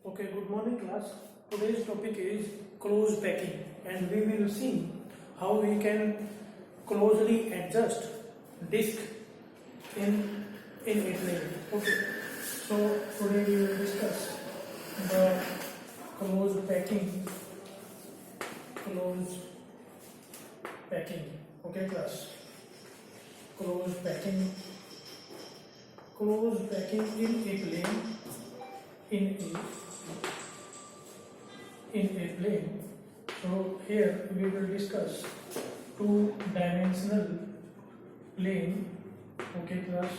Okay, good morning class. Today's topic is close packing and we will see how we can closely adjust disc in a plane. Okay, so today we will discuss the close packing. Close packing. Okay class. Close packing. Close packing in a plane. In a plane. So here we will discuss two-dimensional plane. Okay class,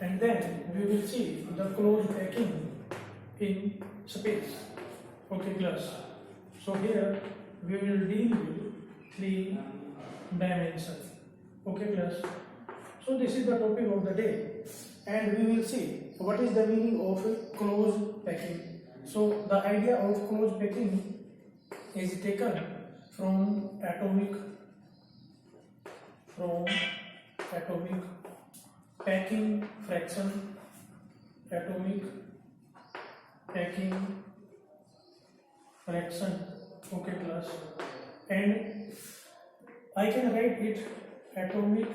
and then we will see the close packing in space. Okay class, so here we will deal with three dimensions. Okay class, so this is the topic of the day and we will see what is the meaning of close packing. So the idea of close packing is taken from atomic packing fraction. Atomic packing fraction. Okay class, and I can write it atomic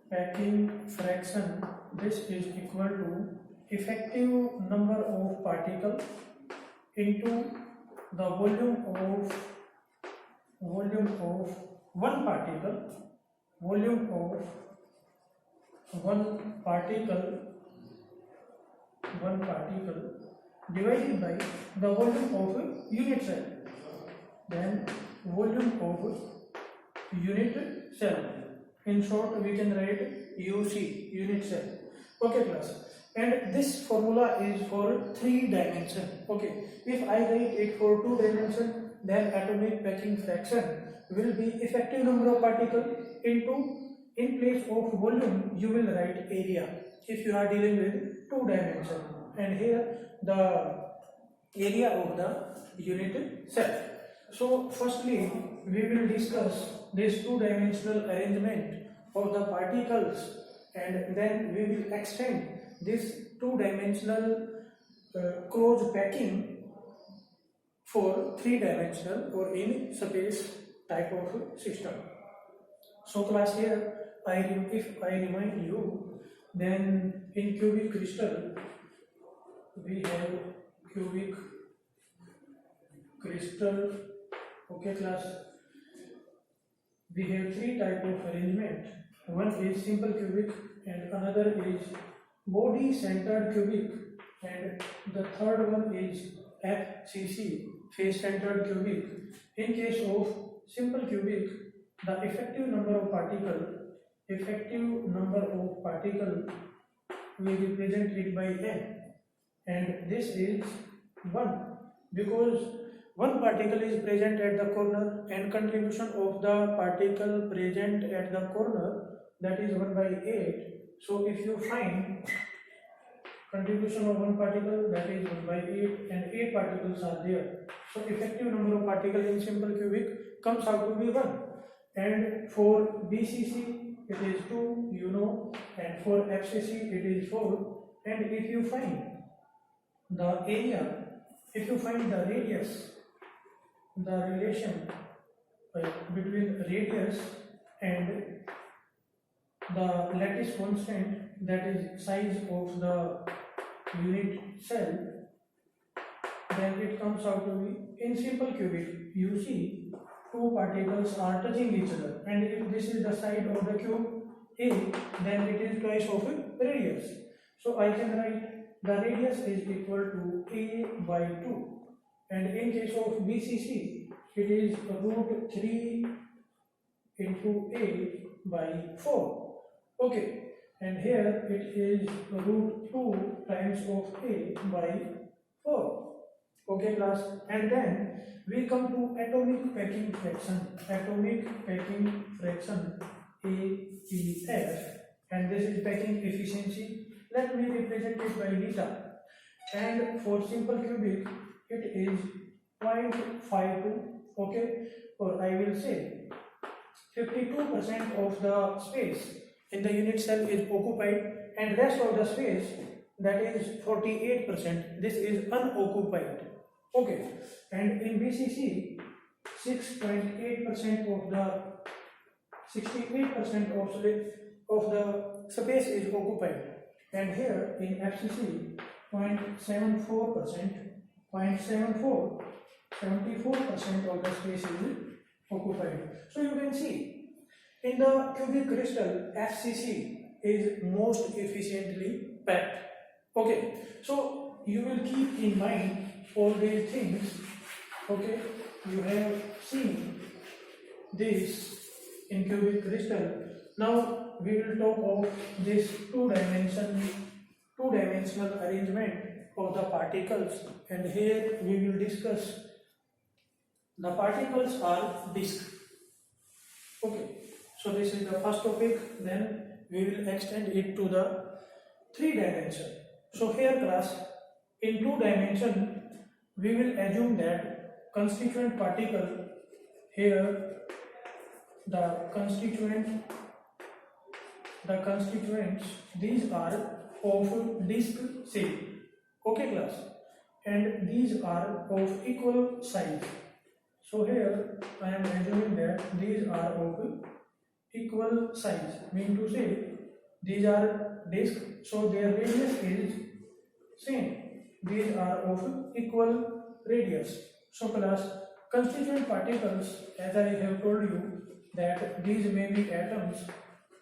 packing fraction. This is equal to effective number of particles into the volume of one particle, volume of one particle divided by the volume of a unit cell. Then volume of unit cell. In short, we can write UC, unit cell. Okay class, and this formula is for 3 dimension. Okay, if I write it for 2 dimension, then atomic packing fraction will be effective number of particles into, in place of volume you will write area if you are dealing with 2 dimension, and here the area of the unit cell. So firstly we will discuss this 2-dimensional arrangement of the particles, and then we will extend this 2-dimensional close packing for 3-dimensional or in space type of system. So class, here if I remind you, then in cubic crystal we have cubic crystal. Okay class, we have 3 type of arrangement. One is simple cubic and another is body centered cubic, and the third one is FCC, face centered cubic. In case of simple cubic, the effective number of particle we represent it by n, and this is 1 because one particle is present at the corner and contribution of the particle present at the corner, that is 1 by 8. So if you find contribution of one particle, that is 1 by 8, and 8 particles are there, so effective number of particles in simple cubic comes out to be 1. And for BCC it is 2, you know, and for FCC it is 4. And if you find the area, if you find the radius, the relation between radius and the lattice constant, that is size of the unit cell, then it comes out to be, in simple cubic you see 2 particles are touching each other, and if this is the side of the cube A, then it is twice of a radius. So I can write the radius is equal to A by 2, and in case of BCC it is root 3 into A by 4. Okay, and here it is root 2 times of A by 4. Okay class, and then we come to atomic packing fraction. Atomic packing fraction APF, and this is packing efficiency. Let me represent it by liter, and for simple cubic it is 0.52. Okay, or I will say 52% of the space in the unit cell is occupied, and rest of the space that is 48%. This is unoccupied. Okay, and in BCC 6.8% of the 68% of the space is occupied, and here in FCC 0.74%, 0.74, 74% of the space is occupied. So you can see in the cubic crystal FCC is most efficiently packed. Okay, so you will keep in mind all these things. Okay, you have seen this in cubic crystal. Now we will talk of this two-dimensional arrangement of the particles, and here we will discuss the particles are disk. Okay, so this is the first topic. Then we will extend it to the 3 dimension. So here class, in 2 dimension we will assume that constituent particle, here the constituents, these are of disk shape. Okay class, and these are of equal size. So here I am assuming that these are of equal size, mean to say these are disk, so their radius is same. These are of equal radius. So class, constituent particles, as I have told you, that these may be atoms,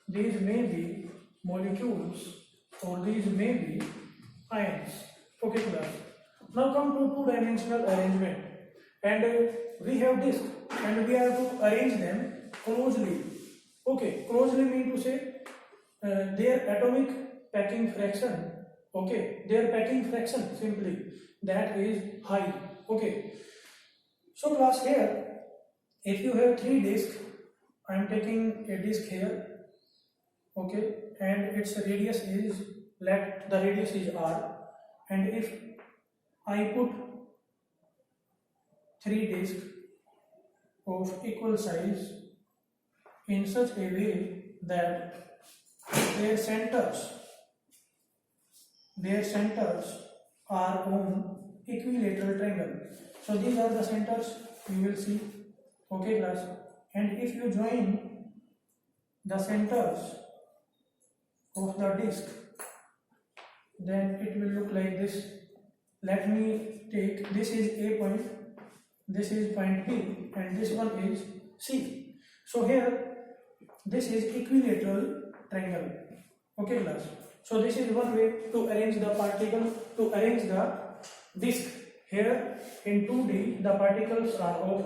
these may be molecules, or these may be ions. Okay class. Now come to 2-dimensional arrangement, and we have disk and we have to arrange them closely. Okay, closely mean to say their atomic packing fraction, okay, their packing fraction simply, that is high. Okay, so class, here if you have 3 disks, I am taking a disk here, okay, and its radius is, let the radius is r, and if I put 3 disks of equal size in such a way that their centers are on equilateral triangle. So these are the centers you will see. Okay class, and if you join the centers of the disk, then it will look like this. Let me take, this is A point, this is point B, and this one is C. So here this is equilateral triangle. Okay class, so this is one way to arrange the particle, to arrange the disk. Here in 2D the particles are of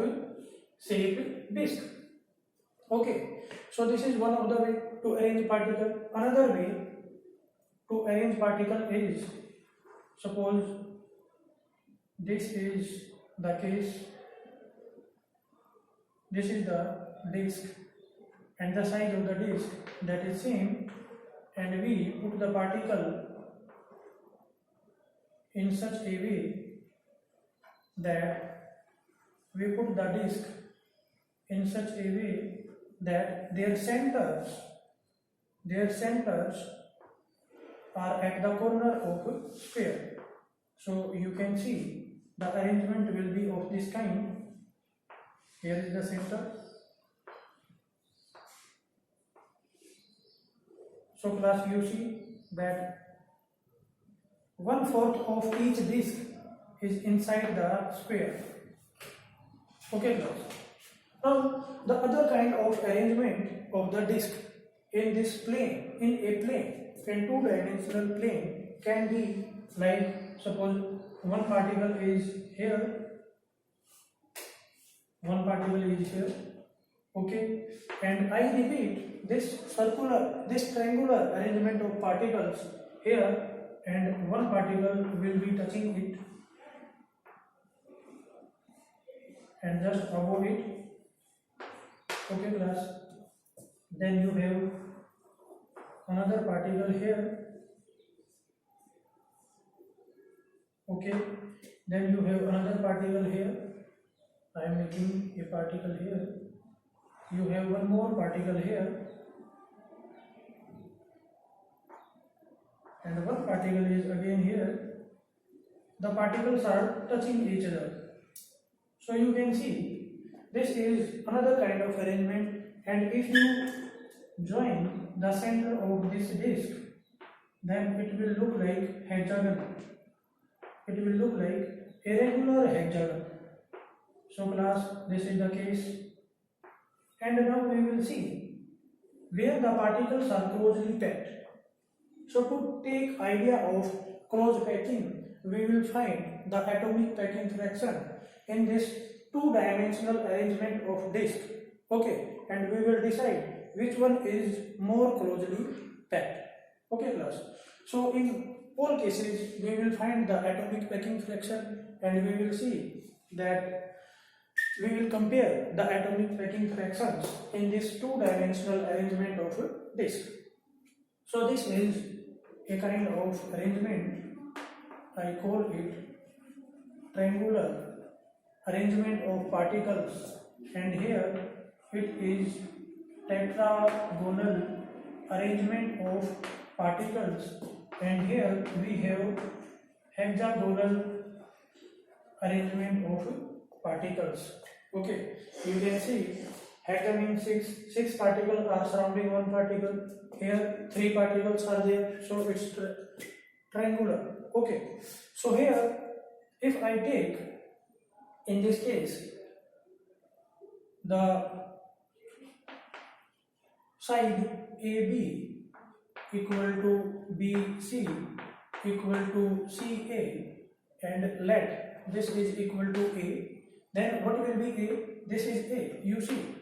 shaped disk. Okay, so this is one of the way to arrange particle. Another way to arrange particle is, suppose this is the case, this is the disk, and the size of the disk, that is same, and we put the particle in such a way that we put the disk in such a way that their centers are at the corner of sphere. So you can see the arrangement will be of this kind. Here is the center. So class, you see that 1/4 of each disk is inside the sphere. Okay class. Now the other kind of arrangement of the disk in this plane, in a plane, in 2-dimensional plane, can be like, suppose one particle is here, one particle is here, okay, and I repeat this triangular arrangement of particles here, and one particle will be touching it and just above it. Okay class, then you have another particle here, okay, then you have another particle here. I am making a particle here. You have one more particle here, and one particle is again here. The particles are touching each other. So you can see this is another kind of arrangement, and if you join the center of this disk, then it will look like hexagon. It will look like a regular hexagon. So class, this is the case. And now we will see where the particles are closely packed. So to take idea of close packing, we will find the atomic packing fraction in this two-dimensional arrangement of disk. Okay, and we will decide which one is more closely packed. Okay class. So in all cases we will find the atomic packing fraction, and we will see that we will compare the atomic packing fractions in this two-dimensional arrangement of a disk. So this is a kind of arrangement. I call it triangular arrangement of particles, and here it is tetragonal arrangement of particles, and here we have hexagonal arrangement of particles. Okay, you can see hexa means six particles are surrounding one particle. Here three particles are there, so it's triangular. Okay, so here if I take in this case the side AB equal to BC equal to CA, and let this is equal to A, then what will be A? This is A. You see,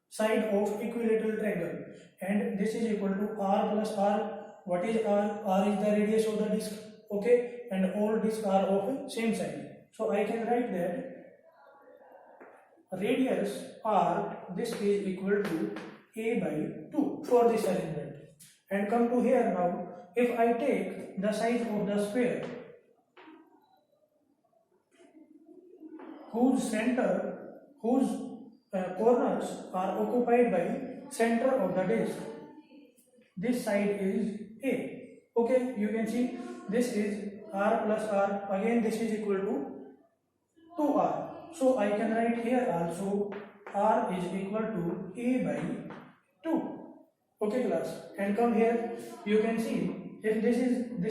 side of equilateral triangle, and this is equal to R plus R. What is R? R is the radius of the disk. Okay, and all disks are of same side. So I can write that radius R, this is equal to A by 2 for this arrangement. And come to here now, if I take the size of the sphere whose corners are occupied by center of the disk, this side is A. Okay, you can see this is R plus R, again this is equal to 2R. So I can write here also R is equal to A by 2. Okay class, and come here, you can see if this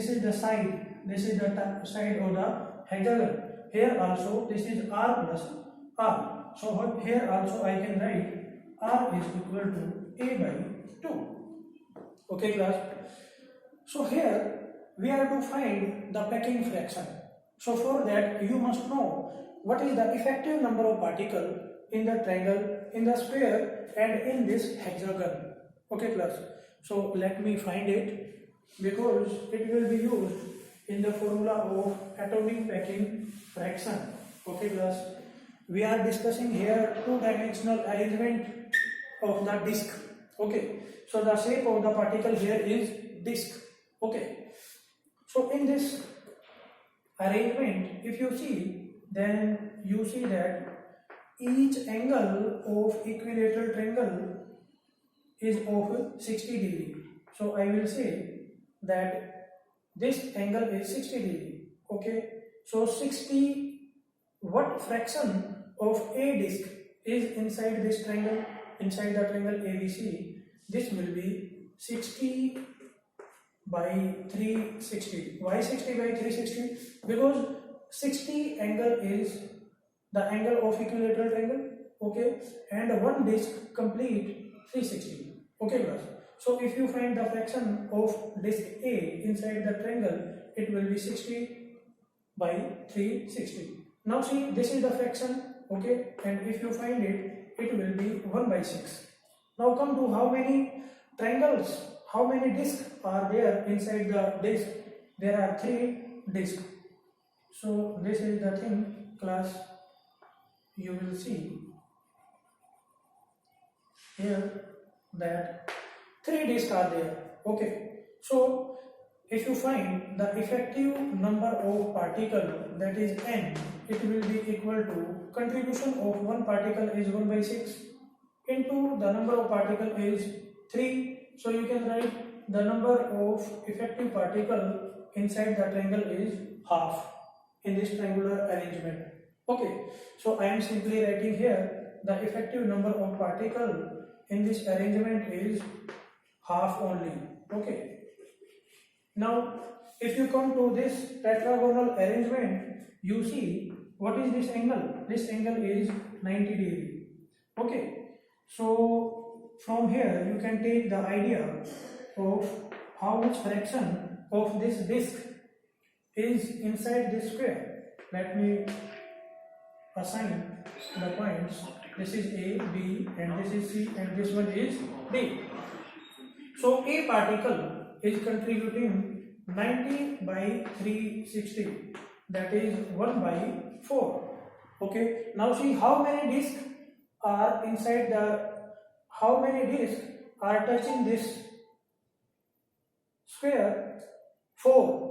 is the side, this is the side of the hexagon. Here also this is R plus R. So here also I can write R is equal to A by 2. Okay class. So here we are to find the packing fraction. So for that you must know what is the effective number of particles in the triangle, in the sphere, and in this hexagon. Okay class. So let me find it, because it will be used in the formula of atomic packing fraction. Okay class. We are discussing here two-dimensional arrangement of the disk. Okay. So the shape of the particle here is disk. Okay. So in this arrangement, if you see, then you see that each angle of equilateral triangle is of 60 degree. So I will say that this angle is 60 degree. Okay. So 60, what fraction of a disk is inside this triangle, inside the triangle ABC? This will be 60 by 360. Why 60 by 360? Because 60 angle is the angle of equilateral triangle. Okay, and one disk complete 360. Okay class. So if you find the fraction of disk A inside the triangle, it will be 60 by 360. Now see, this is the fraction. Okay, and if you find it, it will be 1 by 6. Now come to how many triangles, how many disks are there inside the disk? There are 3 disks. So this is the thing class, you will see here that 3 disks are there. Okay, so if you find the effective number of particles, that is n, it will be equal to contribution of one particle is 1 by 6 into the number of particle is 3. So you can write the number of effective particle inside the triangle is half in this triangular arrangement. Okay, so I am simply writing here the effective number of particle in this arrangement is half only. Okay, now if you come to this tetragonal arrangement, you see what is this angle? This angle is 90 degree. Okay, so from here you can take the idea of how much fraction of this disc is inside this square. Let me assign the points. This is A, B, and this is C, and this one is D. So A particle is contributing 90 by 360, that is 1 by 4. Okay, now see how many discs are inside the, how many discs are touching this square? 4.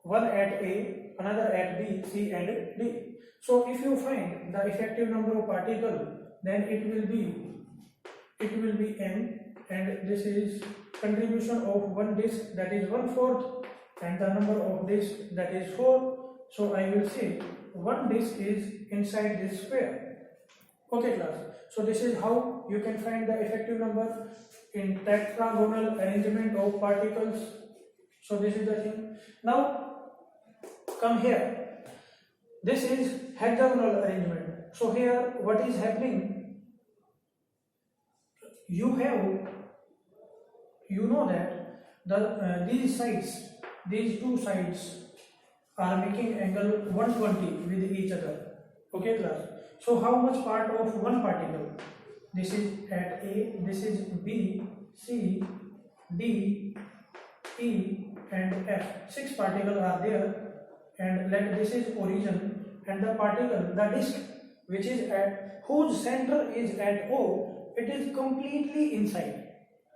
One at A, another at B, C, and D. So if you find the effective number of particles, then it will be n, and this is contribution of one disc, that is 1/4, and the number of disc, that is 4. So I will say one disc is inside this square. Okay class, so this is how you can find the effective number in tetragonal arrangement of particles. So this is the thing. Now come here, this is hexagonal arrangement. So here what is happening, you know that these sides, these two sides are making angle 120 with each other. Okay class, so how much part of one particle? This is at A, this is B, C, D, E, and F. 6 particles are there, and let this is origin, and the particle, the disk which is at, whose center is at O, it is completely inside.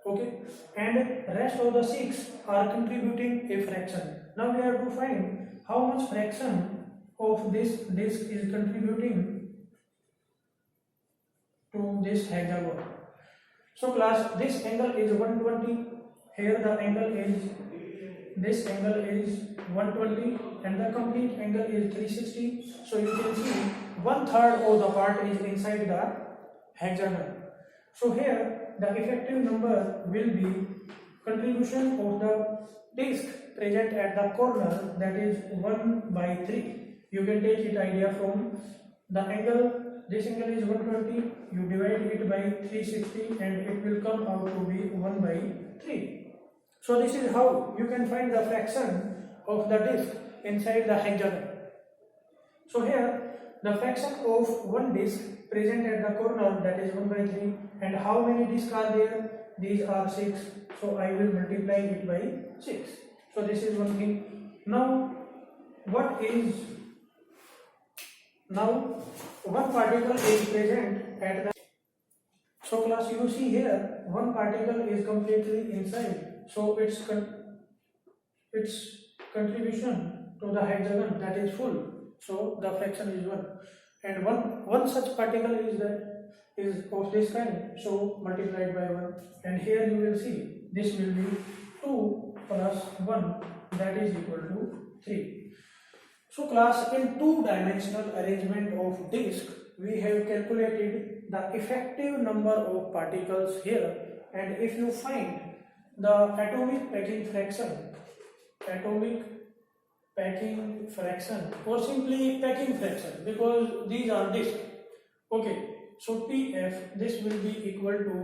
Okay, and rest of the 6 are contributing a fraction. Now we have to find how much fraction of this disk is contributing to this hexagon. So class, this angle is 120, here the angle is, this angle is 120, and the complete angle is 360. So you can see 1/3 of the part is inside the hexagon. So here the effective number will be contribution of the disc present at the corner, that is 1/3. You can take it idea from the angle, this angle is 120, you divide it by 360 and it will come out to be 1/3. So this is how you can find the fraction of the disc inside the hexagon. So here the fraction of one disc present at the corner, that is 1/3, and how many discs are there? These are 6, so I will multiply it by 6. So this is one thing. Now one particle is present at the, so class, you see here one particle is completely inside, so its contribution to the hexagon, that is full, so the fraction is 1, and one such particle is of this kind, so multiplied by 1, and here you will see this will be 2 plus 1, that is equal to 3. So class, in 2-dimensional arrangement of disk, we have calculated the effective number of particles here, and if you find the atomic packing fraction, or simply packing fraction, because these are disks. Okay, so PF, this will be equal to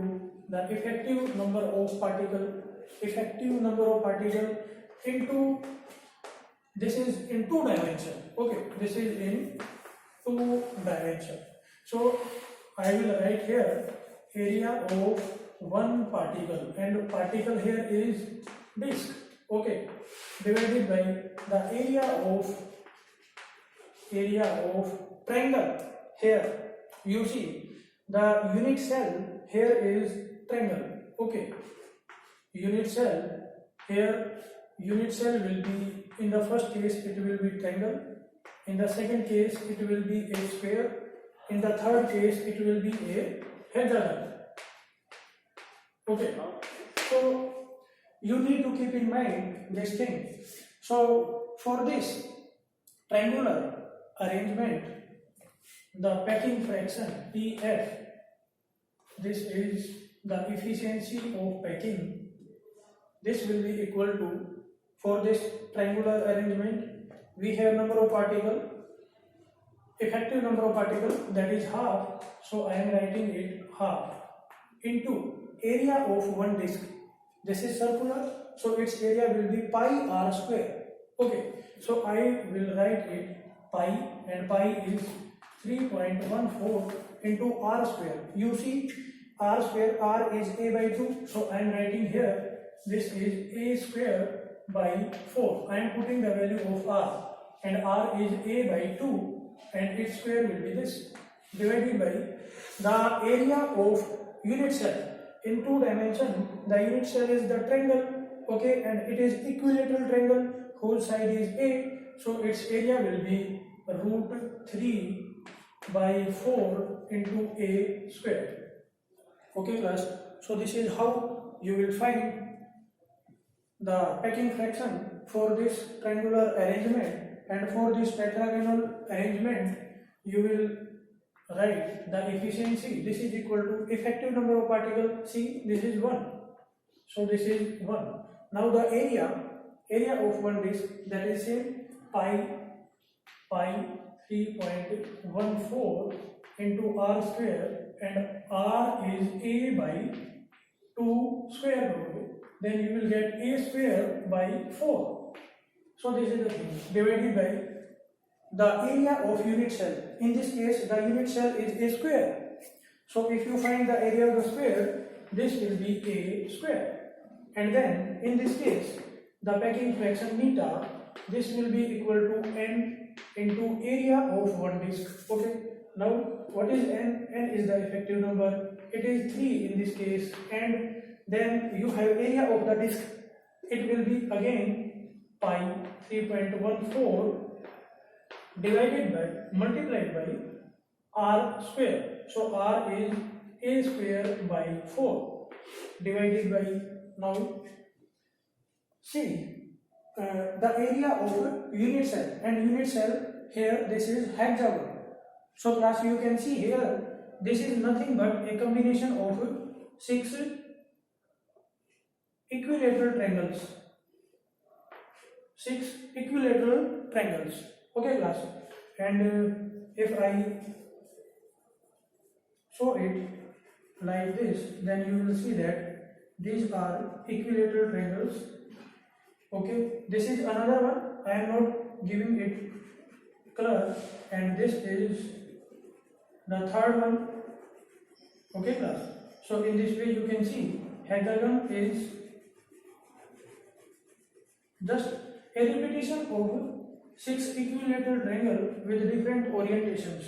the effective number of particle into, this is in 2 dimension. Okay, this is in 2 dimension. So I will write here area of one particle, and particle here is disk. Okay, divided by the area of triangle. Here you see the unit cell here is triangle. Okay, unit cell here, unit cell will be, in the first case it will be triangle, in the second case it will be a square, in the third case it will be a hexagon. Okay, so you need to keep in mind this thing. So for this triangular arrangement, the packing fraction PF, this is the efficiency of packing. This will be equal to, for this triangular arrangement, we have number of particle, effective number of particle, that is half, so I am writing it half, into area of one disc. This is circular, so its area will be pi r square. Okay, so I will write it pi, and pi is 3.14 into r square. You see, r square, r is a by 2, so I am writing here this is a square by 4. I am putting the value of r, and r is a by 2, and its square will be this, divided by the area of unit cell. In two dimension, the unit cell is the triangle, okay, and it is equilateral triangle whose side is a, so its area will be root 3 by 4 into a square. Okay class, so this is how you will find the packing fraction for this triangular arrangement, and for this tetragonal arrangement you will write the efficiency. This is equal to effective number of particles. See, this is 1, so this is 1. Now the area of one disc, that is same, pi 3.14 into r square, and r is a by 2 square root, then you will get a square by 4. So this is the thing, divided by the area of unit cell. In this case, the unit cell is a square. So if you find the area of the square, this will be a square. And then in this case, the packing fraction neta, this will be equal to n into area of one disc. Okay. Now what is n? N is the effective number. It is 3 in this case, and then you have area of the disc. It will be again pi 3.14 divided by, multiplied by r square. So r is a square by 4 divided by, now see, the area of unit cell, and unit cell here, this is hexagon. So class, you can see here, this is nothing but a combination of 6 equilateral triangles. 6 equilateral triangles. Okay class, and if I show it like this, then you will see that these are equilateral triangles. Okay, this is another one, I am not giving it color, and this is the third one. Okay class, so in this way you can see hexagon is just a repetition of 6 equilateral triangle with different orientations.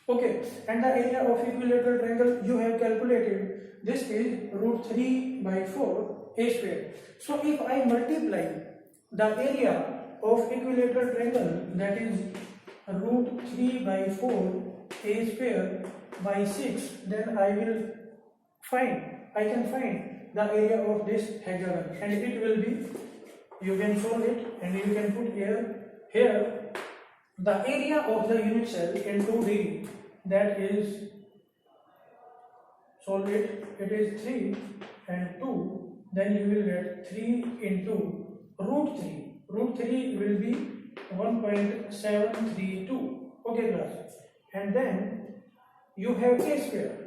Okay, and the area of equilateral triangle you have calculated, this is root 3 by 4 a square. So if I multiply the area of equilateral triangle, that is root 3 by 4 a square by 6, then I can find the area of this hexagon, and it will be, you can solve it, and you can put here the area of the unit cell in 2D, that is, solve it, it is 3 and 2, then you will get 3 into root 3. Root 3 will be 1.732. Okay class, and then you have a square.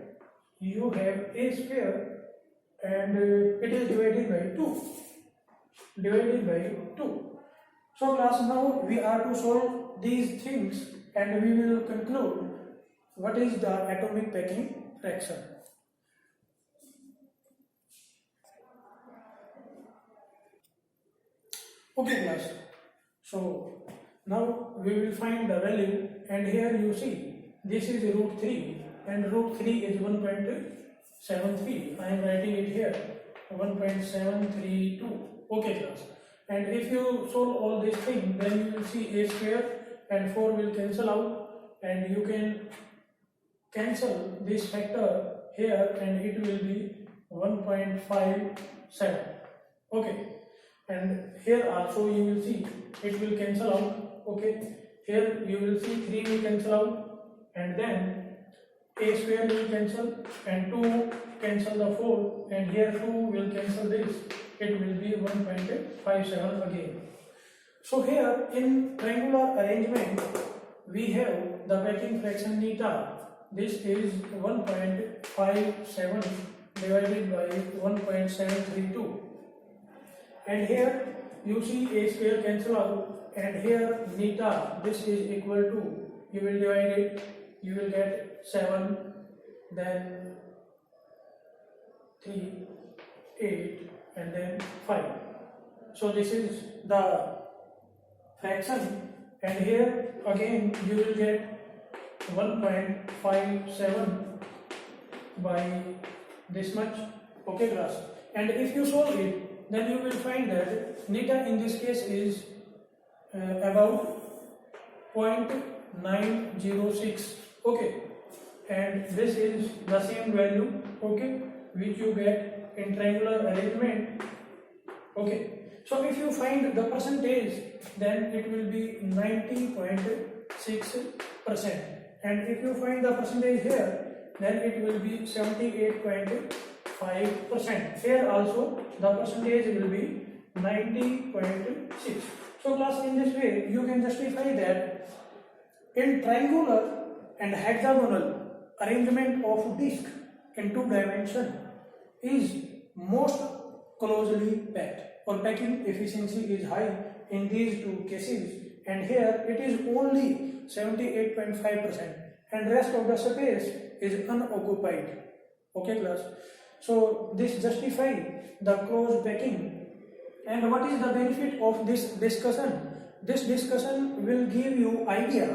You have a square, and it is divided by 2. Divided by 2. So class, now we are to solve these things, and we will conclude what is the atomic packing fraction. Okay class, so now we will find the value, and here you see this is root 3, and root 3 is 1.73. I am writing it here, 1.732. Okay class, and if you solve all these things, then you will see a square and 4 will cancel out, and you can cancel this factor here, and it will be 1.57. Okay, and here also you will see it will cancel out. Okay, here you will see 3 will cancel out, and then a square will cancel, and 2 cancel the 4, and here 2 will cancel this. It will be 1.57 again. So here in triangular arrangement we have the backing fraction neta. This is 1.57 divided by 1.732, and here you see a square cancel out, and here neta this is equal to, you will divide it, you will get 7, then 3, 8, and then 5. So this is the fraction, and here again you will get 1.57 by this much. Okay class, and if you solve it, then you will find that neta in this case is about 0.906. okay, and this is the same value, okay, which you get in triangular arrangement. Okay, so if you find the percentage, then it will be 90.6%, and if you find the percentage here, then it will be 78.5%. Here also the percentage will be 90.6. So class, in this way you can justify that in triangular and hexagonal arrangement of disc in 2 dimension is most closely packed, or packing efficiency is high in these 2 cases, and here it is only 78.5%, and rest of the space is unoccupied. Okay class, so this justify the close packing. And what is the benefit of this discussion? This discussion will give you idea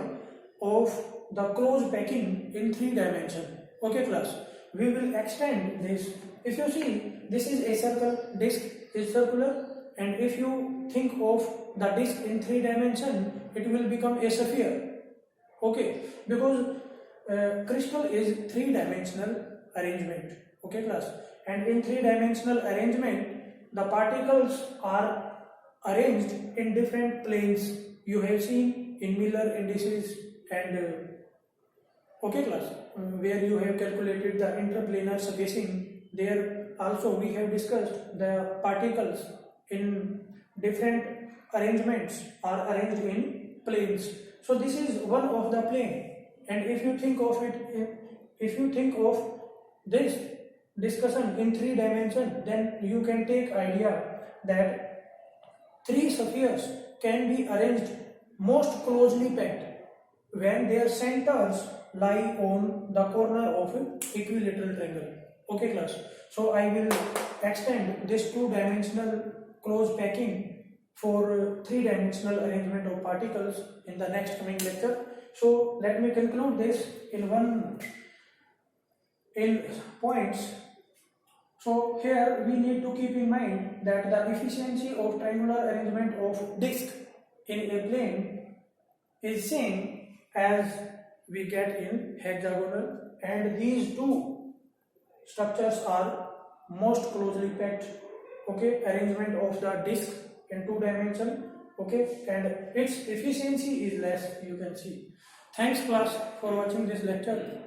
of the close packing in 3 dimension. Okay class, we will extend this. If you see, this is a circle, disc is circular, and if you think of the disc in 3 dimension, it will become a sphere. Okay, because crystal is 3 dimensional arrangement. Okay class, and in 3 dimensional arrangement the particles are arranged in different planes. You have seen in Miller indices, and okay class, where you have calculated the interplanar spacing, there also we have discussed the particles in different arrangements are arranged in planes. So this is one of the plane, and if you think of it, if you think of this discussion in 3 dimension, then you can take idea that 3 spheres can be arranged most closely packed when their centers lie on the corner of equilateral triangle. Okay class, so I will extend this 2-dimensional close packing for 3-dimensional arrangement of particles in the next coming lecture. So let me conclude this in points. So here we need to keep in mind that the efficiency of triangular arrangement of disc in a plane is same as we get in hexagonal, and these 2 structures are most closely packed. Okay, arrangement of the disc in 2 dimension. Okay, and its efficiency is less, you can see. Thanks class for watching this lecture.